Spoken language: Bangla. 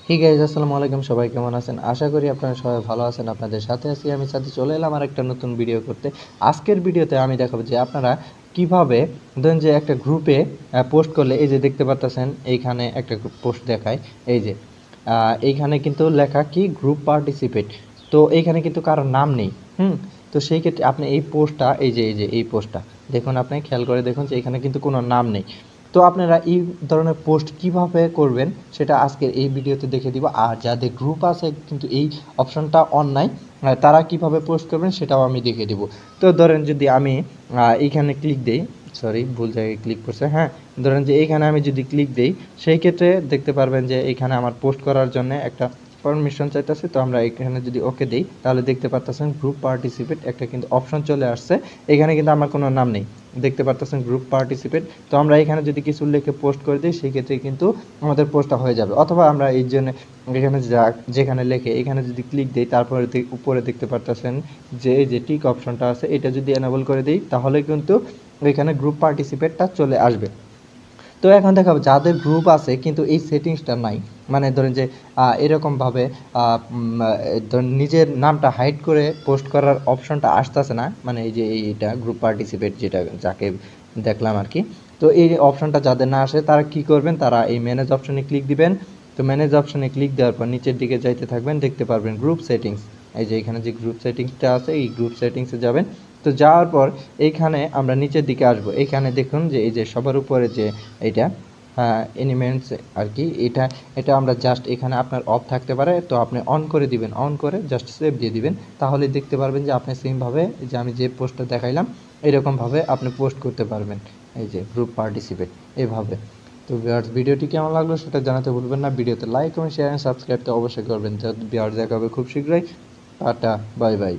হে গাইস, আসসালামু আলাইকুম। সবাই কেমন আছেন? আশা করি আপনারা সবাই ভালো আছেন। আপনাদের সাথে আছি আমি, সাথে চলে এলাম আর একটা নতুন ভিডিও করতে। আজকের ভিডিওতে আমি দেখাবো যে আপনারা কিভাবে ধরেন যে একটা গ্রুপে পোস্ট করলে, এই যে দেখতে পাচ্ছেন এইখানে একটা পোস্ট দেখায়, এই যে এইখানে কিন্তু লেখা কি গ্রুপ পার্টিসিপেট। তো এইখানে কিন্তু কারোর নাম নেই। তো সেই ক্ষেত্রে আপনি এই পোস্টটা, এই যে এই পোস্টটা দেখুন, আপনি খেয়াল করে দেখুন যে এখানে কিন্তু কোনো নাম নেই। তো আপনারা এই ধরনের পোস্ট কিভাবে করবেন সেটা আজকের এই ভিডিওতে দেখে দিব। আর যাদের গ্রুপ আছে কিন্তু এই অপশনটা অন নাই, তারা কিভাবে পোস্ট করবেন সেটাও আমি দেখিয়ে দিব। তো ধরেন যদি আমি এইখানে ক্লিক দেই, সরি ভুল জায়গায় ক্লিক করছে, হ্যাঁ, ধরেন যে এইখানে আমি যদি ক্লিক দেই, সেই ক্ষেত্রে দেখতে পারবেন যে এইখানে আমার পোস্ট করার জন্য একটা পারমিশন চাইতেছে। তো আমরা এখানে যদি ওকে দেই, তাহলে দেখতে পাচ্ছেন গ্রুপ পার্টিসিপেট একটা কিন্তু অপশন চলে আসছে। এখানে কিন্তু আমার কোনো নাম নেই, দেখতে পাচ্ছেন গ্রুপ পার্টিসিপেট। তো আমরা এখানে যদি কিছু লিখে পোস্ট করে দিই, সেই ক্ষেত্রে কিন্তু আমাদের পোস্টটা হয়ে যাবে। অথবা আমরা এই জন্য এখানে যেখানে লেখে এখানে যদি ক্লিক দিই, তারপরে উপরে দেখতে পাচ্ছেন যে এই যে টিক অপশনটা আছে, এটা যদি এনেবল করে দিই, তাহলে কিন্তু এখানে গ্রুপ পার্টিসিপেটটা চলে আসবে। তো এখন দেখাবো যাদের গ্রুপ আছে কিন্তু এই সেটিংসটা নাই, মানে ধরেন যে এরকমভাবে ধরেন নিজের নামটা হাইড করে পোস্ট করার অপশনটা আসতেছে না, মানে এই যে এইটা গ্রুপ পার্টিসিপেট যেটা যাকে দেখলাম আর কি। তো এই অপশনটা যাদের না আসে তারা কি করবেন, তারা এই ম্যানেজ অপশনে ক্লিক দিবেন। তো ম্যানেজ অপশনে ক্লিক দেওয়ার পর নিচের দিকে যাইতে থাকবেন, দেখতে পারবেন গ্রুপ সেটিংস। এই যে এখানে যে গ্রুপ সেটিংসটা আছে, এই গ্রুপ সেটিংসে যাবেন। তো যাওয়ার পর এইখানে আমরা নিচের দিকে আসব, এইখানে দেখুন যে এই যে সবার উপরে যে এইটা এনিমেন্টস আর কি, এটা এটা আমরা জাস্ট এখানে আপনার অফ থাকতে পারে, তো আপনি অন করে দিবেন, অন করে জাস্ট সেভ দিয়ে দিবেন। তাহলে দেখতে পারবেন যে আপনি সেমভাবে যে আমি যে পোস্টটা দেখাইলাম এরকমভাবে আপনি পোস্ট করতে পারবেন, এই যে গ্রুপ পার্টিসিপেট এভাবে। তো ভিউয়ার্স, ভিডিওটি কেমন লাগলো সেটা জানাতে ভুলবেন না। ভিডিওতে like comment share and subscribe তো অবশ্যই করবেন। তো ভিউয়ার্স, দেখা হবে খুব শীঘ্রই। Tata, bye by.